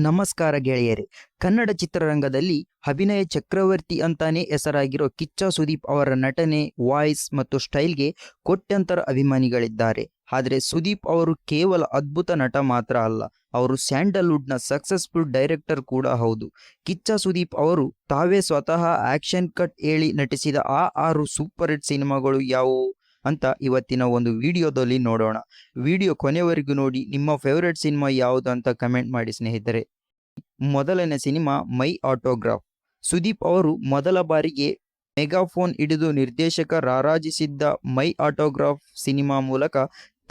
ನಮಸ್ಕಾರ ಗೆಳೆಯರೇ. ಕನ್ನಡ ಚಿತ್ರರಂಗದಲ್ಲಿ ಅಭಿನಯ ಚಕ್ರವರ್ತಿ ಅಂತಾನೆ ಹೆಸರಾಗಿರೋ ಕಿಚ್ಚ ಸುದೀಪ್ ಅವರ ನಟನೆ, ವಾಯ್ಸ್ ಮತ್ತು ಸ್ಟೈಲ್ಗೆ ಕೋಟ್ಯಂತರ ಅಭಿಮಾನಿಗಳಿದ್ದಾರೆ. ಆದರೆ ಸುದೀಪ್ ಅವರು ಕೇವಲ ಅದ್ಭುತ ನಟ ಮಾತ್ರ ಅಲ್ಲ, ಅವರು ಸ್ಯಾಂಡಲ್ವುಡ್ನ ಸಕ್ಸಸ್ಫುಲ್ ಡೈರೆಕ್ಟರ್ ಕೂಡ ಹೌದು. ಕಿಚ್ಚ ಸುದೀಪ್ ಅವರು ತಾವೇ ಸ್ವತಃ ಆಕ್ಷನ್ ಕಟ್ ಹೇಳಿ ನಟಿಸಿದ ಆ 6 ಸೂಪರ್ ಹಿಟ್ ಸಿನಿಮಾಗಳು ಯಾವುವು ಅಂತ ಇವತ್ತಿನ ಒಂದು ವಿಡಿಯೋದಲ್ಲಿ ನೋಡೋಣ. ವಿಡಿಯೋ ಕೊನೆವರೆಗೂ ನೋಡಿ. ನಿಮ್ಮ ಫೇವರೇಟ್ ಸಿನಿಮಾ ಯಾವುದು ಅಂತ ಕಮೆಂಟ್ ಮಾಡಿ ಸ್ನೇಹಿತರೆ. ಮೊದಲನೇ ಸಿನಿಮಾ ಮೈ ಆಟೋಗ್ರಾಫ್. ಸುದೀಪ್ ಅವರು ಮೊದಲ ಬಾರಿಗೆ ಮೆಗಾಫೋನ್ ಹಿಡಿದು ನಿರ್ದೇಶಕ ರಾರಾಜಿಸಿದ್ದ ಮೈ ಆಟೋಗ್ರಾಫ್ ಸಿನಿಮಾ ಮೂಲಕ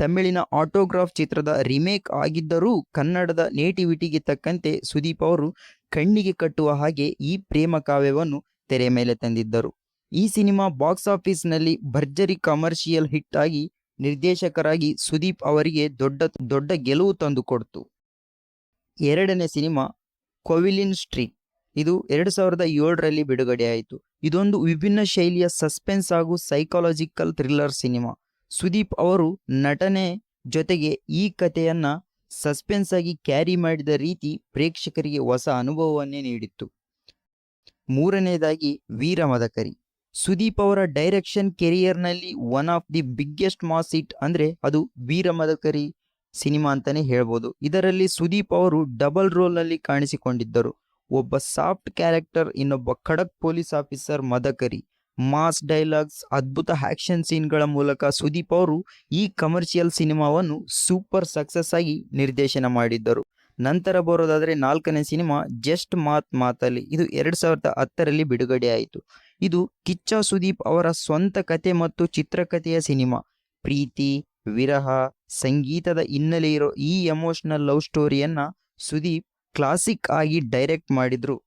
ತಮಿಳಿನ ಆಟೋಗ್ರಾಫ್ ಚಿತ್ರದ ರಿಮೇಕ್ ಆಗಿದ್ದರೂ ಕನ್ನಡದ ನೇಟಿವಿಟಿಗೆ ತಕ್ಕಂತೆ ಸುದೀಪ್ ಅವರು ಕಣ್ಣಿಗೆ ಕಟ್ಟುವ ಹಾಗೆ ಈ ಪ್ರೇಮ ಕಾವ್ಯವನ್ನು ತೆರೆ ಮೇಲೆ ತಂದಿದ್ದರು. ಈ ಸಿನಿಮಾ ಬಾಕ್ಸ್ ಆಫೀಸ್ನಲ್ಲಿ ಭರ್ಜರಿ ಕಮರ್ಷಿಯಲ್ ಹಿಟ್ ಆಗಿ ನಿರ್ದೇಶಕರಾಗಿ ಸುದೀಪ್ ಅವರಿಗೆ ದೊಡ್ಡ ಗೆಲುವು ತಂದುಕೊಡ್ತು. ಎರಡನೇ ಸಿನಿಮಾ ಕೊವಿಲಿನ್ ಸ್ಟ್ರೀಟ್. ಇದು 2007ರಲ್ಲಿ ಬಿಡುಗಡೆಯಾಯಿತು. ಇದೊಂದು ವಿಭಿನ್ನ ಶೈಲಿಯ ಸಸ್ಪೆನ್ಸ್ ಹಾಗೂ ಸೈಕಾಲಜಿಕಲ್ ಥ್ರಿಲ್ಲರ್ ಸಿನಿಮಾ. ಸುದೀಪ್ ಅವರು ನಟನೆ ಜೊತೆಗೆ ಈ ಕಥೆಯನ್ನ ಸಸ್ಪೆನ್ಸ್ ಆಗಿ ಕ್ಯಾರಿ ಮಾಡಿದ ರೀತಿ ಪ್ರೇಕ್ಷಕರಿಗೆ ಹೊಸ ಅನುಭವವನ್ನೇ ನೀಡಿತ್ತು. ಮೂರನೇದಾಗಿ ವೀರ ಮದಕರಿ. ಸುದೀಪ್ ಅವರ ಡೈರೆಕ್ಷನ್ ಕೆರಿಯರ್ನಲ್ಲಿ one of the biggest mass hit ಅಂದರೆ ಅದು ವೀರ ಮದಕರಿ ಸಿನಿಮಾ ಅಂತಾನೆ ಹೇಳ್ಬೋದು. ಇದರಲ್ಲಿ ಸುದೀಪ್ ಅವರು ಡಬಲ್ ರೋಲ್ನಲ್ಲಿ ಕಾಣಿಸಿಕೊಂಡಿದ್ದರು. ಒಬ್ಬ ಸಾಫ್ಟ್ ಕ್ಯಾರೆಕ್ಟರ್, ಇನ್ನೊಬ್ಬ ಖಡಕ್ police officer Madakari. Mass dialogues, ಅದ್ಭುತ ಆಕ್ಷನ್ ಸೀನ್ಗಳ ಮೂಲಕ ಸುದೀಪ್ ಅವರು ಈ ಕಮರ್ಷಿಯಲ್ ಸಿನಿಮಾವನ್ನು ಸೂಪರ್ ಸಕ್ಸಸ್ ಆಗಿ ನಿರ್ದೇಶನ ಮಾಡಿದ್ದರು. ನಂತರ ಬರೋದಾದರೆ ನಾಲ್ಕನೇ ಸಿನಿಮಾ ಜಸ್ಟ್ ಮಾತಲ್ಲಿ. ಇದು 2010ರಲ್ಲಿ ಬಿಡುಗಡೆಯಾಯಿತು. ಇದು ಕಿಚ್ಚ ಸುದೀಪ್ ಅವರ ಸ್ವಂತ ಕತೆ ಮತ್ತು ಚಿತ್ರಕಥೆಯ ಸಿನಿಮಾ. ಪ್ರೀತಿ, ವಿರಹ, ಸಂಗೀತದ ಹಿನ್ನೆಲೆ ಇರೋ ಈ ಎಮೋಷನಲ್ ಲವ್ ಸ್ಟೋರಿಯನ್ನ ಸುದೀಪ್ ಕ್ಲಾಸಿಕ್ ಆಗಿ ಡೈರೆಕ್ಟ್ ಮಾಡಿದ್ರು.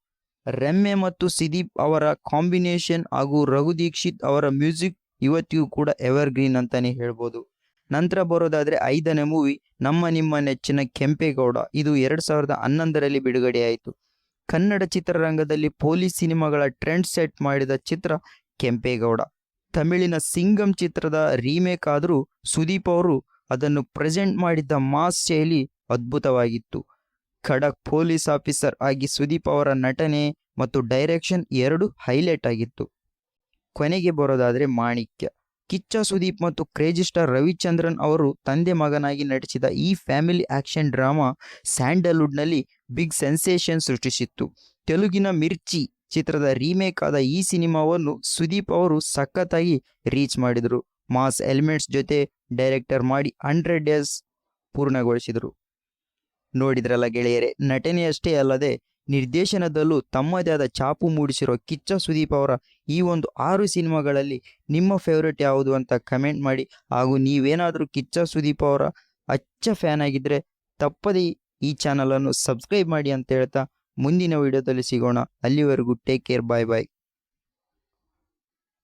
ರಮ್ಯ ಮತ್ತು ಸುದೀಪ್ ಅವರ ಕಾಂಬಿನೇಷನ್ ಹಾಗೂ ರಘು ದೀಕ್ಷಿತ್ ಅವರ ಮ್ಯೂಸಿಕ್ ಇವತ್ತಿಗೂ ಕೂಡ ಎವರ್ಗ್ರೀನ್ ಅಂತಾನೆ ಹೇಳ್ಬೋದು. ನಂತರ ಬರೋದಾದ್ರೆ ಐದನೇ ಮೂವಿ ನಿಮ್ಮ ನೆಚ್ಚಿನ ಕೆಂಪೇಗೌಡ. ಇದು 2011ರಲ್ಲಿ ಬಿಡುಗಡೆಯಾಯಿತು. ಕನ್ನಡ ಚಿತ್ರರಂಗದಲ್ಲಿ ಪೊಲೀಸ್ ಸಿನಿಮಾಗಳ ಟ್ರೆಂಡ್ ಸೆಟ್ ಮಾಡಿದ ಚಿತ್ರ ಕೆಂಪೇಗೌಡ. ತಮಿಳಿನ ಸಿಂಗಂ ಚಿತ್ರದ ರೀಮೇಕ್ ಆದರೂ ಸುದೀಪ್ ಅವರು ಅದನ್ನು ಪ್ರೆಸೆಂಟ್ ಮಾಡಿದ್ದ ಮಾಸ್ ಶೈಲಿ ಅದ್ಭುತವಾಗಿತ್ತು. ಖಡಕ್ ಪೊಲೀಸ್ ಆಫೀಸರ್ ಆಗಿ ಸುದೀಪ್ ಅವರ ನಟನೆ ಮತ್ತು ಡೈರೆಕ್ಷನ್ ಎರಡೂ ಹೈಲೈಟ್ ಆಗಿತ್ತು. ಕೊನೆಗೆ ಬರೋದಾದ್ರೆ ಮಾಣಿಕ್ಯ. ಕಿಚ್ಚ ಸುದೀಪ್ ಮತ್ತು ಕ್ರೇಜಿ ಸ್ಟಾರ್ ರವಿಚಂದ್ರನ್ ಅವರು ತಂದೆ ಮಗನಾಗಿ ನಟಿಸಿದ ಈ ಫ್ಯಾಮಿಲಿ ಆಕ್ಷನ್ ಡ್ರಾಮಾ ಸ್ಯಾಂಡಲ್ವುಡ್ನಲ್ಲಿ ಬಿಗ್ ಸೆನ್ಸೇಷನ್ ಸೃಷ್ಟಿಸಿತ್ತು. ತೆಲುಗಿನ ಮಿರ್ಚಿ ಚಿತ್ರದ ರೀಮೇಕ್ ಆದ ಈ ಸಿನಿಮಾವನ್ನು ಸುದೀಪ್ ಅವರು ಸಖತ್ತಾಗಿ ರೀಚ್ ಮಾಡಿದರು. ಮಾಸ್ ಎಲಿಮೆಂಟ್ಸ್ ಜೊತೆ ಡೈರೆಕ್ಟರ್ ಮಾಡಿ 100 ಡೇಸ್ ಪೂರ್ಣಗೊಳಿಸಿದರು. ನೋಡಿದ್ರಲ್ಲ ಗೆಳೆಯರೆ, ನಟನೆಯಷ್ಟೇ ಅಲ್ಲದೆ ನಿರ್ದೇಶನದಲ್ಲೂ ತಮ್ಮದೇ ಆದ ಛಾಪು ಮೂಡಿಸಿರೋ ಕಿಚ್ಚ ಸುದೀಪ್ ಅವರ ಈ ಒಂದು 6 ಸಿನಿಮಾಗಳಲ್ಲಿ ನಿಮ್ಮ ಫೇವ್ರೇಟ್ ಯಾವುದು ಅಂತ ಕಮೆಂಟ್ ಮಾಡಿ. ಹಾಗೂ ನೀವೇನಾದರೂ ಕಿಚ್ಚ ಸುದೀಪ್ ಅವರ ಅಚ್ಚ ಫ್ಯಾನ್ ಆಗಿದ್ರೆ ತಪ್ಪದೇ ಈ ಚಾನಲನ್ನು ಸಬ್ಸ್ಕ್ರೈಬ್ ಮಾಡಿ ಅಂತ ಹೇಳ್ತಾ ಮುಂದಿನ ವಿಡಿಯೋದಲ್ಲಿ ಸಿಗೋಣ. ಅಲ್ಲಿವರೆಗೂ ಟೇಕ್ ಕೇರ್, ಬಾಯ್ ಬಾಯ್.